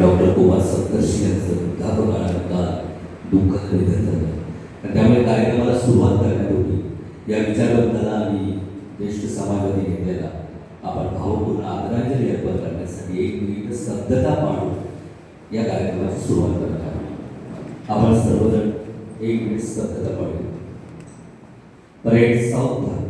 Doctor Kumar सप्तर्षी यांचं वृद्धापकाळ काळानुसार दुःखद निधन झालं. आणि त्यामुळे कार्यक्रमाला सुरुवात करण्यात होती. या विचारवंताला आणि ज्येष्ठ समाजवादी नेत्याला आपण भावपूर्ण आदरांजली अर्पण करण्यासाठी 1 मिनिट स्तब्धता पाळून या कार्यक्रमाची सुरुवात करणार आहोत. आपण सर्वजण 1 मिनिट स्तब्धता पाळूया. परेड साऊथ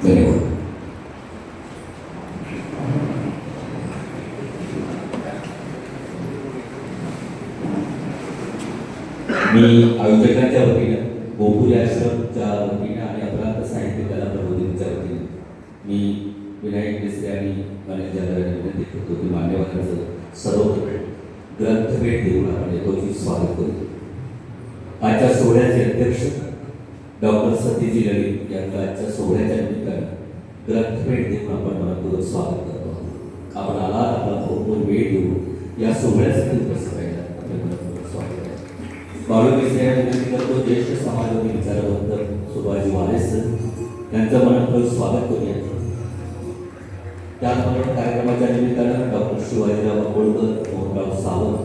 धन्यवाद. मी आयोजकांच्या वतीनं, गोपुरी आश्रमच्या वतीनं आणि अपराध साहित्य कला प्रबोधिनीच्या वतीनं मी विनायक देसरे आणि गणेश जाधव यांना विनंती करतो की मान्यवरांचं सर्वप्रथम ग्रंथभेट देऊन आपण यथोचित स्वागत करू. आजच्या सोहळ्याचे अध्यक्ष डॉक्टर सतीजी ललित यांना आजच्या सोहळ्याच्या निमित्तानं ग्रंथभेट देऊन आपण मनपूर्वक स्वागत करतो. आपण आला आपला भरपूर वेळ देऊ या सोहळ्यासाठी उपस्थित राहिला आपले मनपूर्वक स्वागत आहे. बाळू मिश्रा यांना विनंती करतो ज्येष्ठ समाजवादी विचारवंत सुभाजी वालेस यांचं मनपूर्वक स्वागत करूया. त्याचबरोबर कार्यक्रमाच्या निमित्तानं डॉक्टर शिवाजीराव अकोळकर, मोहनराव सावंत,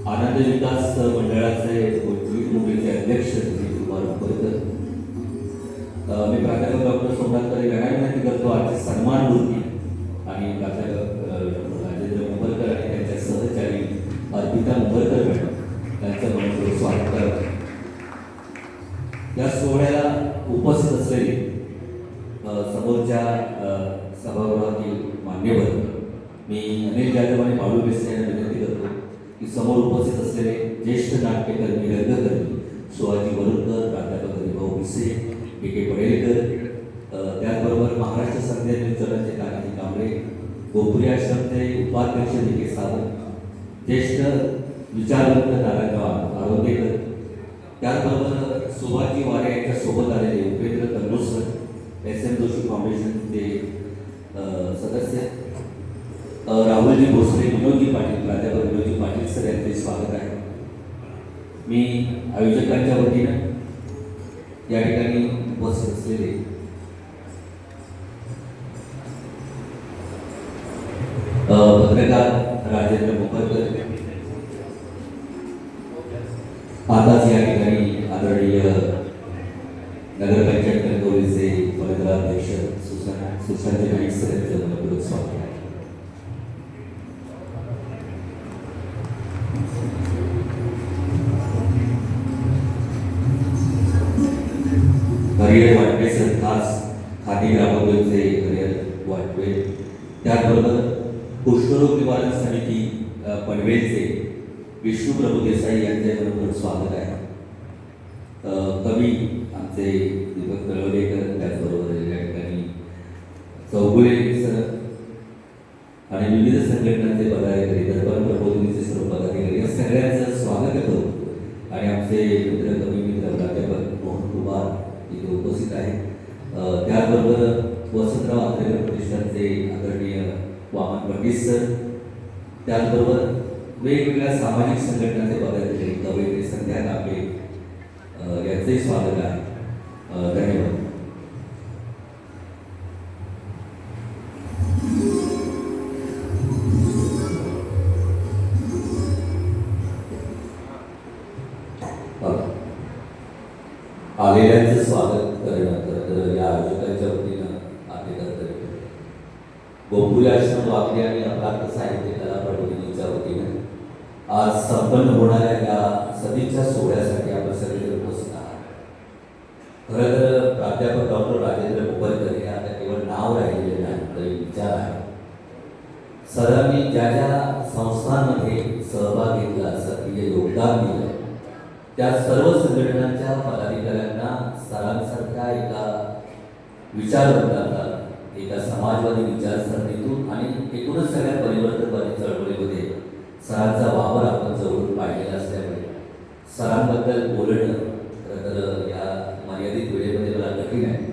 आनंद विकास मंडळाचे मुंबईचे अध्यक्ष कुमार उपरकर, मी प्राध्यापक डॉक्टर सोमनाथकर यांना विनंती करतो आजचे सन्मान मूर्ती आणि प्राध्यापक राजेंद्र मुंबरकर आणि त्यांच्या सहचारी अर्पिता मुंबरकर मॅडम यांचं मनपूर्वक स्वागत करतो. या सोहळ्याला उपस्थित असलेले समोरच्या सभागृहातील मान्यवर मी अनिल जाधव आणि बाळू मिश्रा यांना विनंती करतो की समोर उपस्थित असलेले ज्येष्ठ नाट्यकर्मी, रंगकर्मी शिवाजी वरुणकर, प्राध्यापक हरिभाऊ भिसे, के पडेलकर, त्याचबरोबर महाराष्ट्र संध्या चलनचे तानाजी कांबळे, गोपुरी आश्रमचे उपाध्यक्ष के सावंत, ज्येष्ठ विचारवंत नारायणराव आरोग्यकर, त्याचबरोबर सुभाजी वारे यांच्या सोबत आलेले उपेंद्र तन्नूसर, SM जोशी फाउंडेशनचे सदस्य राहुलजी भोसले, विनोदजी पाटील, प्राध्यापक विनोदजी पाटील सर यांचे स्वागत आहे. मी आयोजकांच्या वतीनं या ठिकाणी उपस्थित असलेले पत्रकार राजेंद्र मुखर्जकर, आताच या ठिकाणी आदरणीय नगरपंचायत कणकवलीचे नगराध्यक्ष सुशांत नाईक सर यांचं मनपूर्वक स्वागत आहे. हरिहर वाटवे सर, खास खादी ग्रामोद्योगचे हरिहर वाटवे, त्याचबरोबर कुष्ठरोग निवारण समिती पनवेलचे विष्णुप्रभू देसाई यांचे मनपूर्वक स्वागत आहे. कवी आमचे दीपक तळवलेकर, त्याचबरोबर या ठिकाणी चौगुले सर आणि विविध संघटनांचे पदाधिकारी, दरबार प्रबोधिनीचे सर्व पदाधिकारी या सगळ्यांचं स्वागत करू. आणि आमचे मित्र, कवी मित्र प्राध्यापक मोहन कुमार इथे उपस्थित आहे. त्याचबरोबर वसंतराव आंबेडकर प्रतिष्ठानचे आदरणीय वामन पंडित सर, त्याचबरोबर वेगवेगळ्या सामाजिक संघटनांचे पदाधिकारी कवयित्री संध्या कांबळे यांचंही स्वागत आहे. धन्यवाद. आलेल्यांचं स्वागत करणं तर या आयोजकांच्या वतीनं आपले कर्तव्य. गोपुरी आश्रम वाकडी आणि अपराध साहित्य कला प्रबोधिनीच्या वतीनं आज संपन्न होणाऱ्या या सदिच्छा सोहळ्यासाठी आपण सगळे उपस्थित आहात. खरं तर प्राध्यापक डॉक्टर राजेंद्र मुंबरकर हे आता केवळ नाव राहिलेले नाही तर विचार आहे. सरांनी ज्या ज्या संस्थांमध्ये सहभाग घेतला, सक्रिय योगदान दिलं, त्या सर्व संघटनांच्या पदाधिकाऱ्यांना सरांसारख्या एका विचारवंतांना, एका समाजवादी विचारसरणीतून आणि एकूणच सगळ्या परिवर्तनवादी चळवळीमध्ये सरांचा वावर आपण जवळून पाहिलेला असल्यामुळे सरांबद्दल बोलणं तर या मर्यादित वेळेमध्ये मला कठीण आहे.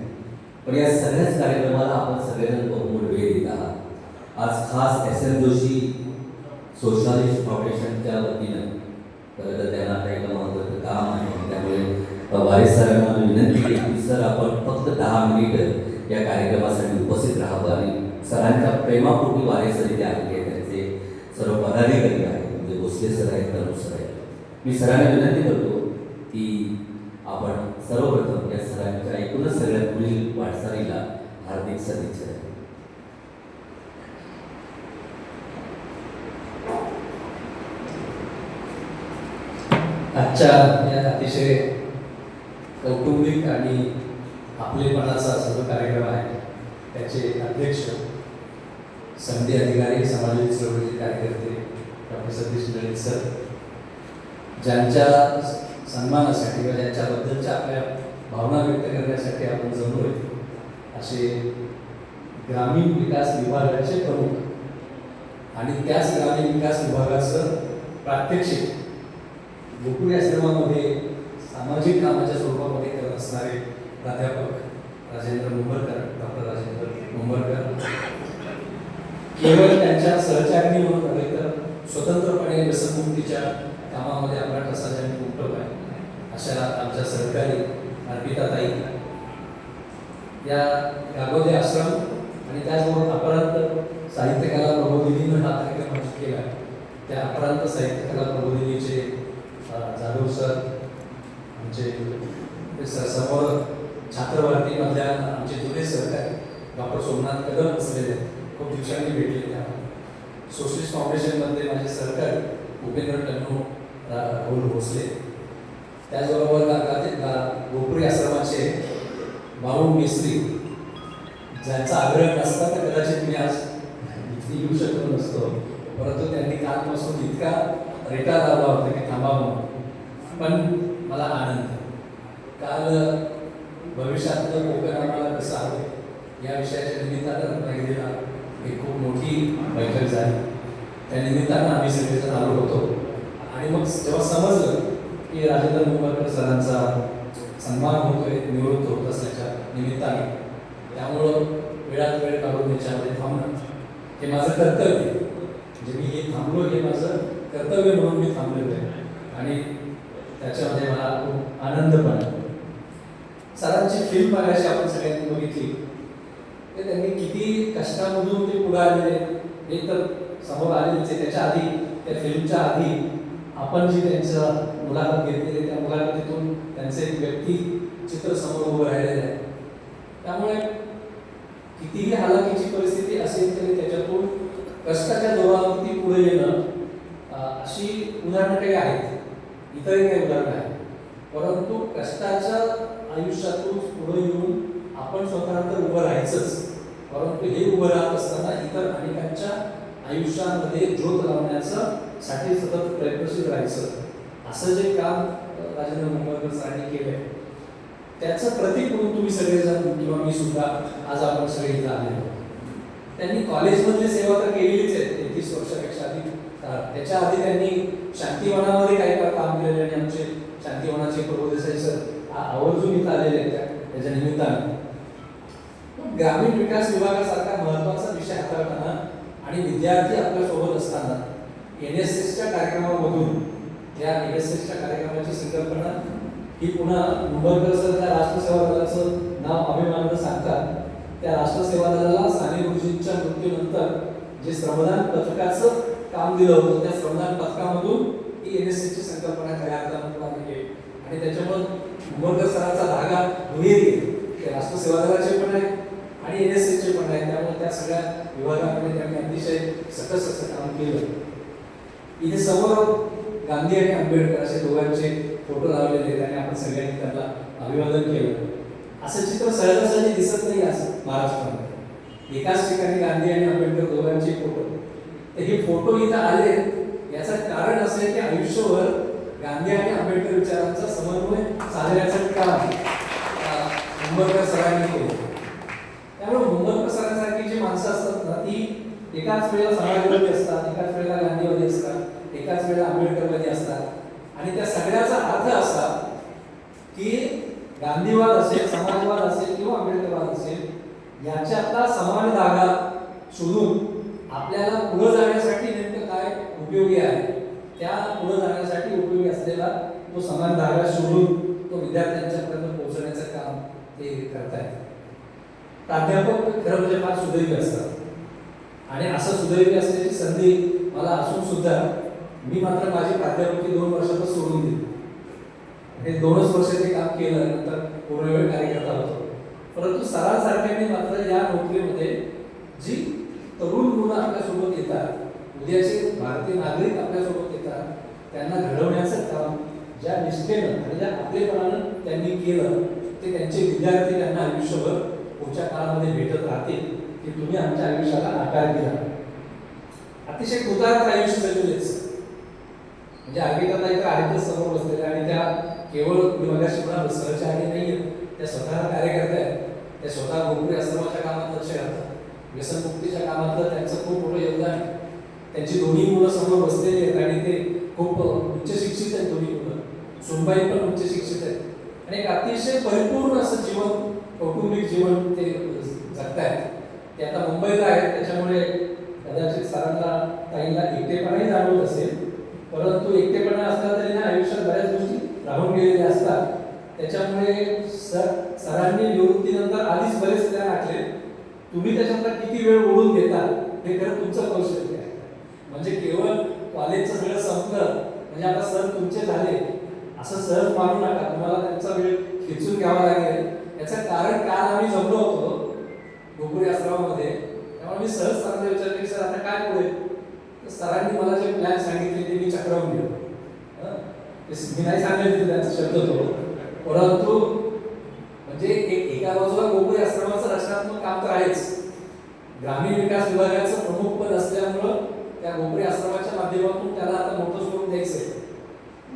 पण या सगळ्याच कार्यक्रमाला आपण सगळेजण बहुमोल वेळ देत आहात. आज खास SM जोशी सोशलिस्ट फाउंडेशनच्या वतीनं फक्त 10 मिनिट या कार्यक्रमासाठी उपस्थित राहावं आणि सरांच्या प्रेमापोटी वारेसरी ते आलेले आहेत, त्यांचे सर्व पदाधिकारी आहेत, म्हणजे भोसले सर आहेत, तरुण सर आहेत. मी सरांना विनंती करतो की आपण सर्वप्रथम या सरांच्या एकूणच सगळ्या पुढील वाटचालीला हार्दिक सदिच्छा द्या. आजच्या या अतिशय कौटुंबिक आणि आपलेपणाचा सर्व कार्यक्रम आहे त्याचे अध्यक्ष, संधी अधिकारी, सामाजिक चळवळीचे कार्यकर्ते डॉक्टर सतीश ललित सर, ज्यांच्या सन्मानासाठी व ज्यांच्याबद्दलच्या आपल्या भावना व्यक्त करण्यासाठी आपण जमलोय असे ग्रामीण विकास विभागाचे प्रमुख आणि त्याच ग्रामीण विकास विभागाचं प्रात्यक्षिक गोकुळ आश्रमामध्ये सामाजिक कामाच्या स्वरूपामध्ये करत असणारे प्राध्यापक राजेंद्र मुंबरकर, डॉक्टर राजेंद्र मुंबरकर, केवळ त्यांच्या सहचारिणी म्हणून नव्हे तर स्वतंत्रपणे व्यसनमुक्तीच्या कामामध्ये आपला ठसा ज्यांनी उमटवला आहे अशा आमच्या सहकारी अर्पिताताई, या गागोदे आश्रम आणि त्याचबरोबर अपरांत साहित्य कला प्रबोधिनीनं हा कार्यक्रम आयोजित केला आहे. त्या अपरांत साहित्य कला प्रबोधिनीचे जाधव सर, आमचे समोर छात्रभारतीमधल्या आमचे जुने सहकारी डॉक्टर सोमनाथ कदम बसलेले आहेत, खूप दिवसांनी भेटलेले आहेत. सोशलिस्ट फाउंडेशनमध्ये माझे सहकारी भूपेंद्र टन्नू, राहुल भोसले, त्याचबरोबर गोपुरी आश्रमाचे भाऊ मिस्त्री, ज्यांचा आग्रह नसता तर कदाचित मी आज इथे येऊ शकलो नसतो, परंतु त्यांनी कालपासून इतका रेटा लावला होता की थांबा म्हणून. पण मला आनंद, काल भविष्यातलं कोकण आम्हाला कसं हवं या विषयाच्या निमित्तानं रत्नागिरीला एक खूप मोठी बैठक झाली. त्या निमित्तानं आम्ही सगळेजण आलो होतो आणि मग जेव्हा समजलं की राजेंद्र मुंबरकर सरांचा सन्मान होतोय, निवृत्त होत असल्याच्या निमित्ताने, त्यामुळं वेळात वेळ काढून याच्यामध्ये थांबणं हे माझं कर्तव्य, म्हणजे मी हे थांबलो हे माझं कर्तव्य म्हणून मी थांबलेलो आहे आणि त्याच्यामध्ये मला खूप आनंद पण आहे. सरांची फिल्म बघायची आपण सगळ्यांनी बघितली, ते त्यांनी किती कष्टामधून ते पुढे आलेले हे तर समोर आलेलेच आहे. त्याच्या आधी, त्या फिल्मच्या आधी आपण जी त्यांचं मुलाखत घेतलेली त्या मुलाखतीतून त्यांचे एक व्यक्तिचित्र समोर उभं राहिलेलं आहे. त्यामुळे कितीही हालाकीची परिस्थिती असेल तरी त्याच्यातून कष्टाच्या जोरावरती पुढे येणं, अशी उदाहरणं काही आहेत, इतरही काही उदाहरणं आहेत, परंतु कष्टाच्या आयुष्यातून पुढे येऊन आपण स्वतः तर उभं राहायचंच, परंतु हे उभं राहत असताना इतर अनेकांच्या आयुष्यामध्ये ज्योत लावण्याचं साठी सतत प्रयत्नशील राहायचं, असं जे काम राजेंद्र मुंबरकर सरांनी केलंय त्याचं प्रतीक म्हणून तुम्ही सगळेजण किंवा मी सुद्धा आज आपण सगळे इथं आलेलो. त्यांनी कॉलेजमधली सेवा तर केलेलीच आहे 33 वर्षापेक्षा अधिक. त्याच्या आधी त्यांनी शांतिवनामध्ये काही काळ काम केलेले आणि आमचे शांतिवनाचे प्रबोधेसाई सर आवर्जून इथं आलेले आहेत त्याच्या निमित्तानं. ग्रामीण विकास विभागासारखा महत्त्वाचा विषय हाताळताना आणि विद्यार्थी आपल्या सोबत असताना NSSच्या कार्यक्रमामधून, या NSSच्या कार्यक्रमाची संकल्पना ही पुन्हा मुंबईकर सर त्या राष्ट्रसेवा दलाचं नाव अभिमानानं सांगतात. त्या राष्ट्रसेवा दलाला साने गुरुजींच्या मृत्यूनंतर जे श्रमदान पथकाचं काम दिलं होतं, त्या श्रमदान पथकामधून ही NSSची संकल्पना खऱ्या अर्थानं आली आहे आणि त्याच्यामुळे मुंबईकर सरांचा धागा दुहेरी आहे, ते राष्ट्रसेवा दलाचे पण आहे आणि NSSचे पण आहे. त्यामुळे त्या सगळ्या विभागामध्ये त्यांनी अतिशय सकस असं काम केलं. इथे समोर गांधी आणि आंबेडकर असे दोघांचे फोटो लावलेले आहेत आणि आपण सगळ्यांनी त्यांना अभिवादन केलं. असं चित्र सहजासहजी दिसत नाही असं महाराष्ट्रामध्ये, एकाच ठिकाणी गांधी आणि आंबेडकर दोघांचे फोटो. तर हे फोटो इथं आले याचं कारण असं आहे की आयुष्यभर गांधी आणि आंबेडकर विचारांचा समन्वय साधण्याचं काम मुंबईकर सरांनी केलं. त्यामुळे मुंबईकर सरांसारखी जी माणसं असतात ना, ती एकाच वेळेला समाजवादी असतात, एकाच वेळेला गांधीवादी असतात, एकाच वेळेला आंबेडकरवादी असतात आणि त्या सगळ्याचा अर्थ असा की गांधीवाद असेल, समाजवाद असेल किंवा आंबेडकरवाद असेल, याच्यातला समान धागा शोधून आपल्याला पुढे जाण्यासाठी नेमकं काय उपयोगी आहे, त्या पुढे जाण्यासाठी उपयोगी असलेला तो समान धागा शोधून तो विद्यार्थ्यांच्यापर्यंत पोहोचण्याचं काम ते करतायत. प्राध्यापक खरं म्हणजे फार सुदैवी असतात आणि असं सुदैवी असण्याची संधी मला असून सुद्धा मी मात्र माझी प्राध्यापकी 2 वर्षातच सोडून दिली. हे 2च वर्ष ते काम केलं, नंतर पूर्णवेळ कार्यकर्ता होतो. परंतु सरांसारख्यांनी मात्र या नोकरीमध्ये जी तरुण मुलं आपल्यासोबत येतात, उद्याचे भारतीय नागरिक आपल्यासोबत येतात, त्यांना घडवण्याचं काम ज्या निष्ठेनं आणि ज्या आपलेपणानं त्यांनी केलं ते त्यांचे विद्यार्थी त्यांना आयुष्यभर पुढच्या काळामध्ये भेटत राहतील की तुम्ही आमच्या आयुष्याला आकार दिला. अतिशय कृतार्थ आयुष्य जगलेच. म्हणजे अर्पिताताई तर आहेतच समोर बसलेल्या आणि त्या केवळ मी मगाशी म्हणालो सहचारी नाही आहेत, त्या स्वतः कार्यकर्त्या आहेत. त्या स्वतः गोकुळी आश्रमाच्या कामात लक्ष घालतात. व्यसनमुक्तीच्या कामातलं त्यांचं खूप मोठं योगदान आहे. त्यांची दोन्ही मुलं समोर बसलेली आहेत आणि ते खूप उच्च शिक्षित आहेत. दोन्ही मुलं सुनबाई पण उच्च शिक्षित आहेत आणि एक अतिशय परिपूर्ण असं जीवन, कौटुंबिक जीवन ते जगतायत. ते आता मुंबईला आहेत, त्याच्यामुळे कदाचित सरांना ताईंना एकटेपणाही जाणवत असेल. परंतु एकटेपणा असला तरी ना आयुष्यात बऱ्याच गोष्टी राहून गेलेल्या असतात. त्याच्यामुळे सरांनी निवृत्तीनंतर आधीच बरेच प्लॅन आखले. तुम्ही त्याच्यानंतर किती वेळ ओढून घेता हे खरं तुमचं कौशल्य आहे. म्हणजे केवळ कॉलेजचं सगळं संपलं म्हणजे आता सर तुमचे झाले असं सहज मानू नका. तुम्हाला त्यांचा वेळ खेचून घ्यावा लागेल. याचं कारण काल आम्ही जमलो होतो गोकुळी आश्रमामध्ये, त्यामुळे मी सहज सरांना विचारले की सर आता काय पुढे. तर सरांनी मला जे प्लॅन सांगितले ते मी चक्रावून गेलो. मी नाही सांगितलं त्यांचा शब्द होतो, परंतु म्हणजे एका बाजूला गोकुळी आश्रमाचं रचनात्मक काम तर आहेच. ग्रामीण विकास विभागाचं प्रमुख पद असल्यामुळं त्या गोकुळी आश्रमाच्या माध्यमातून त्याला आता मोठं स्वरूप द्यायचं आहे.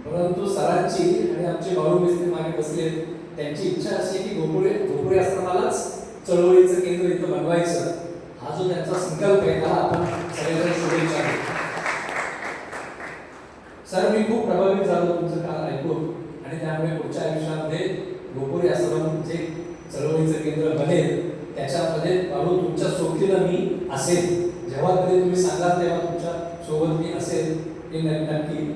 परंतु सरांची आणि आमचे बाळू मिस्त्री मागे बसले, त्यांची इच्छा अशी की गोकुळी आश्रमालाच चळवळीचं केंद्र इथं बनवायचं. हा जो त्यांचा संकल्प आहे त्याला आपण सगळ्यांना शुभेच्छा देऊ. सर मी खूप प्रभावित झालो तुमचं काल ऐकून आणि त्यामुळे पुढच्या आयुष्यामध्ये गोकुळी आश्रम जे चळवळीचं केंद्र बनेल त्याच्यामध्ये बाळू तुमच्या सोबतीला मी असेल. जेव्हा कधी तुम्ही सांगाल तेव्हा तुमच्या सोबत मी असेल हे नक्की.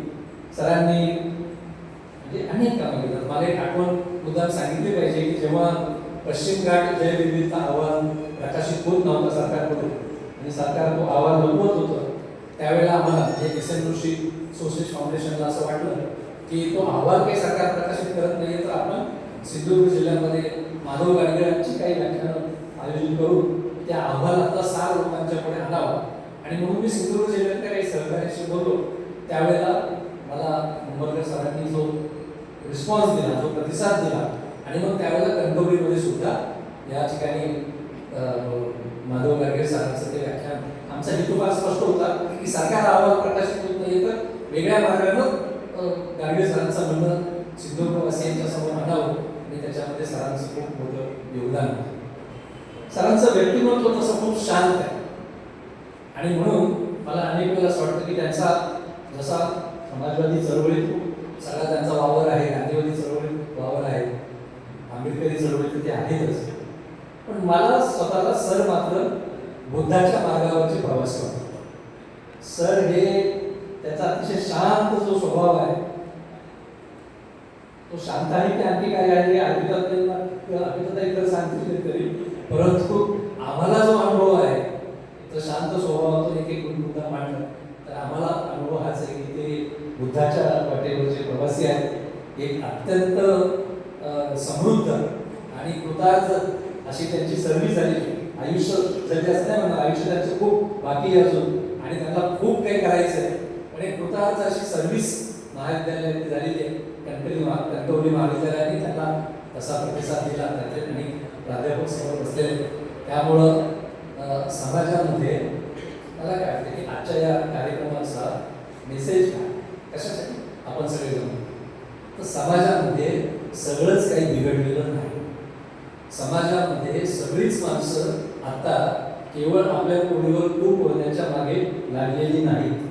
सरांनी म्हणजे अनेक कामं केली. मला एक आठवण मुद्दाम सांगितली पाहिजे की जेव्हा पश्चिम घाट जैवविविधता अहवाल प्रकाशित होत नव्हता सरकारकडून आणि सरकार तो अहवाल लपवत होतं, त्यावेळेला आम्हाला म्हणजे एस.एन. जोशी सोशलिस्ट फाउंडेशनला असं वाटलं की तो अहवाल काही सरकार प्रकाशित करत नाही तर आपण सिंधुदुर्ग जिल्ह्यामध्ये माधव गाडगीळांची काही व्याख्यानं आयोजित करून त्या अहवालातला सार लोकांच्या पुढे आणावा. आणि म्हणून मी सिंधुदुर्ग जिल्ह्यातल्या काही सहकार्याशी बोललो. त्यावेळेला मला मुंबईकर सरांनी जो रिस्पॉन्स दिला, जो प्रतिसाद दिला आणि मग त्यावेळेला कणकवलीमध्ये सुद्धा या ठिकाणी माधव गाडगीळ सरांचं ते व्याख्यान. आमचा हेतू फार स्पष्ट होता की सरकार अहवाल प्रकाशित होत नाही तर वेगळ्या मार्गानं गाडगीळ सरांचं म्हणणं सिंधुदुर्गवासियांच्या समोर आणावं आणि त्याच्यामध्ये सरांचं खूप मोठं योगदान होतं. सरांचं व्यक्तिमत्व तसं खूप शांत आहे आणि म्हणून मला अनेक वेळेला असं वाटतं की त्यांचा जसा समाजवादी चळवळीत सगळा त्यांचा वावर आहे, गांधीवादी चळवळीत वावर आहे, आंबेडकरी चळवळीत ते आहेतच. पण मला स्वतःला सर मात्र बुद्धाच्या मार्गावरचे प्रवास करतो. सर हे त्याचा अतिशय शांत जो स्वभाव आहे तो शांत आहे की आणखी काय आहे अर्पिताताई तर सांगतील तरी, परंतु आम्हाला जो अनुभव आहे तो शांत स्वभावातून एक मुद्दा मांडला तर आम्हाला अनुभव हाच आहे की ते बुद्धाच्या वाटेवरचे प्रवासी आहेत. एक अत्यंत समृद्ध आणि कृतार्थ अशी त्यांची सर्व्हिस झाली. आयुष्य जरी असं नाही म्हणणार, आयुष्य त्यांचं खूप बाकी आहे अजून आणि त्यांना खूप काही करायचं आहे, पण एक कृतार्थ अशी सर्व्हिस महाविद्यालयात झालेली आहे. कणकवली महाविद्यालयाने त्यांना तसा प्रतिसाद दिला. त्याचे अनेक प्राध्यापक समोर बसलेले. त्यामुळं समाजामध्ये मला काय वाटतं की आजच्या या कार्यक्रमाचा मेसेज काय, कशासाठी आपण सगळे जमलो तर समाजामध्ये सगळंच काही बिघडलेलं नाही. समाजामध्ये सगळीच माणसं आता केवळ आपल्या कोणीवर तूप होण्याच्या मागे लागलेली नाहीत.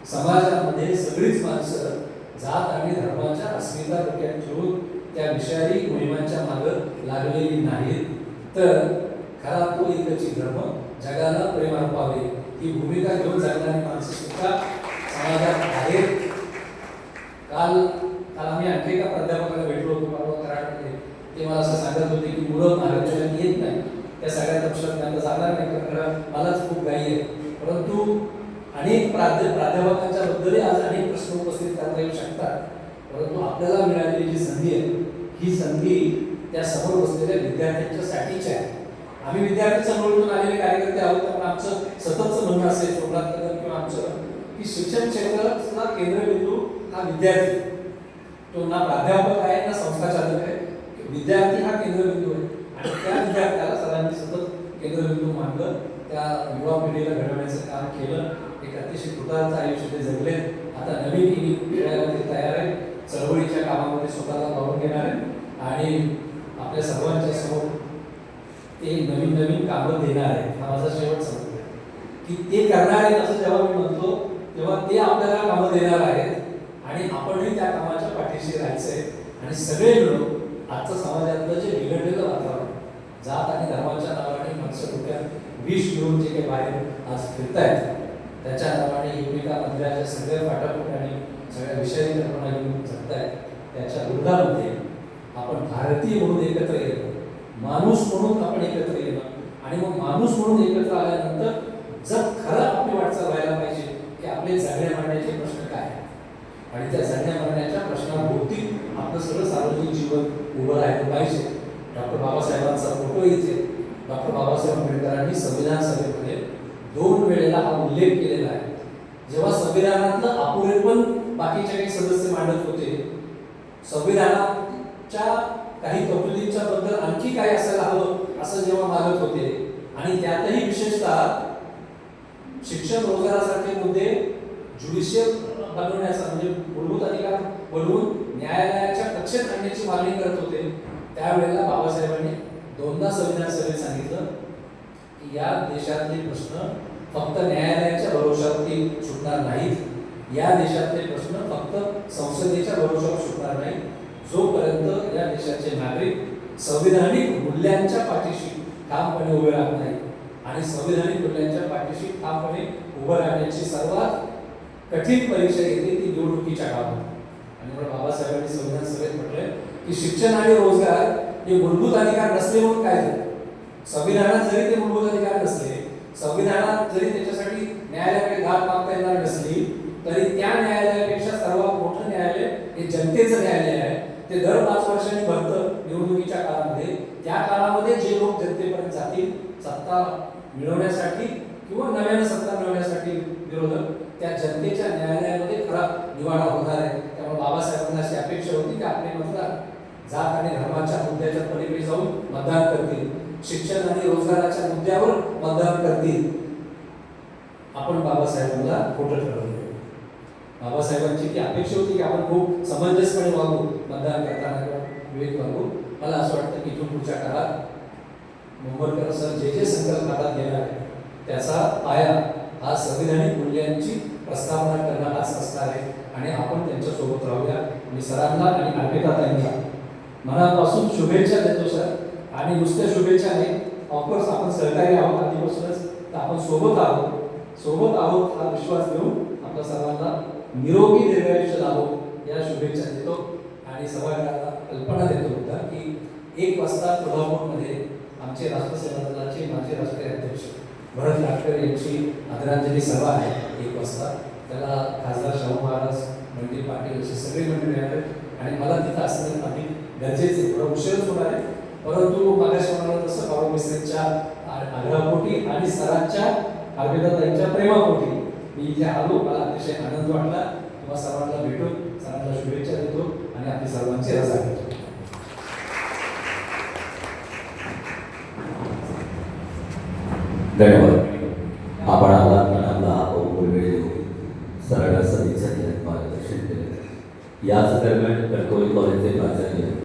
समाजामध्ये सगळीच माणसं जात आणि धर्माच्या अस्मिता डोक्यात ठेवून त्या विषारी मोहिमांच्या मागे लागलेली नाहीत. तर खरा तो एकच धर्म जगाला प्रेम अर्पावे ही भूमिका घेऊन जगणारी माणसं सुद्धा समाजात आहेत. काल आम्ही आणखी एका प्राध्यापकाला भेटलो होतो कराडमध्ये. ते मला असं सांगत होते की मुलं महाविद्यालयात येत नाही या सगळ्या तपशिलात त्यांना जाणार नाही, कारण मलाच खूप घाई आहे. परंतु अनेक प्राध्यापकांच्या बद्दलही आज अनेक प्रश्न उपस्थित करता येऊ शकतात. परंतु आपल्याला मिळालेली जी संधी आहे, ही संधी त्या समोर बसलेल्या विद्यार्थ्यांच्यासाठीच आहे. आम्ही विद्यार्थी चळवळीतून आलेले कार्यकर्ते आहोत, त्यामुळे आमचं सततचं म्हणणं असेल सोमनाथ कदम किंवा आमचं की शिक्षण क्षेत्राचा केंद्रबिंदू हा विद्यार्थी, तो ना प्राध्यापक आहे ना संस्था चालक आहे, विद्यार्थी हा केंद्रबिंदू आहे. आणि त्या विद्यार्थ्याला सरांनी सतत केंद्रबिंदू मानलं, त्या युवा पिढीला घडवण्याचं काम केलं. एक अतिशय कृतार्थ आयुष्य ते जगले. आता नवीन पिढीला ते तयार आहे, चळवळीच्या कामामध्ये स्वतःला पाहून घेणार आहे आणि आपल्या सर्वांच्या समोर ते नवीन नवीन कामं देणार आहे. हा माझा शेवटचा मुद्दा आहे की ते करणार आहेत असं जेव्हा मी म्हणतो तेव्हा ते आपल्याला कामं देणार आहेत आणि आपणही त्या कामाच्या पाठीशी राहायचंय. आणि सगळे मिळून आजचं समाजातलं जे बिघडलेलं वातावरण, जात आणि धर्माच्या नावाने माणसं डोक्यात विष घेऊन जे काही बाहेर आज फिरतायत, त्याच्या नावाने एकमेकांमधल्या ज्या सगळ्या फाटाफुटाने सगळ्या विषयी कल्पना घेऊन जगतायत, त्याच्या विरोधामध्ये आपण भारतीय म्हणून एकत्र येणं, माणूस म्हणून आपण एकत्र येणं आणि मग माणूस म्हणून एकत्र आल्यानंतर जर खरं आपली वाटचाल व्हायला पाहिजे की आपले जगण्या मारण्याचे प्रश्न काय आणि त्या जगण्या मारण्याच्या प्रश्नाभोवती आपलं सगळं सार्वजनिक जीवन उभं राहिलं पाहिजे. डॉक्टर बाबासाहेबांचा फोटो इथे, डॉक्टर बाबासाहेब आंबेडकरांनी संविधान सभेमध्ये 2 वेळेला हा उल्लेख केलेला आहे. जेव्हा संविधानातलं अपुरेपण बाकीचे काही सदस्य मांडत होते, संविधानाच्या काही तरतुदींच्या बद्दल आणखी काय असायला हवं असं जेव्हा मागत होते आणि त्यातही विशेषतः शिक्षण रोजगारासारखे मुद्दे ज्युडिशियल बनवण्याचा म्हणजे मूलभूत अधिकार बनवून न्यायालयाच्या कक्षेत आणण्याची मागणी करत होते, त्यावेळेला बाबासाहेबांनी 2दा संविधान सभेत सांगितलं की या देशातले प्रश्न फक्त न्यायालयाच्या भरोशावरती सुटणार नाहीत, या देशातले प्रश्न फक्त संसदेच्या भरोशावर सुटणार नाहीत. जोपर्यंत या देशाचे नागरिक संविधानिक मूल्यांच्या पाठीशी ठामपणे उभे राहत नाहीत आणि संविधानिक मूल्यांच्या पाठीशी ठामपणे उभं राहण्याची सर्वात कठीण परीक्षा येते ती निवडणुकीच्या काळात. आणि म्हणून बाबासाहेबांनी संविधान सभेत म्हटलंय की शिक्षण आणि रोजगार हे मूलभूत अधिकार नसले म्हणून काय झालं, संविधानात जरी ते मूलभूत अधिकार नसले, संविधानात जरी त्याच्यासाठी न्यायालयाकडे दाद मागता येणार नसली, तरी त्या न्यायालयापेक्षा सर्वात मोठं न्यायालय हे जनतेचं न्यायालय आहे. ते दर 5 वर्षांनी भरतं निवडणुकीच्या काळामध्ये. त्या काळामध्ये जे लोक जनतेपर्यंत जातील सत्ता मिळवण्यासाठी किंवा नव्यानं सत्ता मिळवण्यासाठी विरोधक, त्या जनतेच्या न्यायालयामध्ये खरा निवाडा होणार आहे. त्यामुळे बाबासाहेबांना अशी अपेक्षा होती की आपले मतदार जात आणि धर्माच्या मुद्द्याच्या पलीकडे जाऊन मतदान करतील, शिक्षण आणि रोजगाराच्या मुद्द्यावर मतदान करतील. आपण बाबासाहेबांना खोटं ठरवलं. बाबासाहेबांची ती अपेक्षा होती की आपण खूप समंजसपणे वागू मतदान करताना किंवा विवेक वागू. मला असं वाटतं की इथून पुढच्या काळात मुंबईकर सर जे संकल्प हातात घेणार आहे त्याचा पाया हा संविधानिक मूल्यांची प्रस्तावना करणं हाच असणार आहे आणि आपण त्यांच्या सोबत राहूया. मी सरांना आणि अर्पिताताईंना मनापासून शुभेच्छा देतो सर. आणि नुसत्या शुभेच्छा नाही, ऑफकोर्स आपण सहकारी आहोत आधीपासूनच, तर आपण सोबत आहोत हा विश्वास देऊन आपल्या सर्वांना निरोगी दीर्घायुष्य लाभो या शुभेच्छा देतो. आणि सभागृहाला कल्पना देतो होता की 1 वाजता कोल्हापूरमध्ये आमचे राष्ट्रसेवा दलाचे माजी राष्ट्रीय अध्यक्ष भरत लाटकर यांची आदरांजली सभा आहे 1 वाजता. त्याला खासदार शाहू महाराज, बंटी पाटील असे सगळे मंडळी आहेत आणि मला तिथं असणं आधी गरजेचे, थोडा उशीरच होणार आहे. परंतु मागाशी म्हणाला तसं बाबा मिस्त्रींच्या आग्रहापोटी आणि सरांच्या अर्पिताताईंच्या प्रेमापोटी मी इथे आलो. मला अतिशय आनंद वाटला. तुम्हा सर्वांना भेटून सरांना शुभेच्छा देतो आणि आपली सर्वांची रजा घेतो. धन्यवाद. आपण आपला वेळ सरळ सदिच्छा मार्गदर्शन केलं. याच दरम्यान कणकवली कॉलेजचे प्राचार्य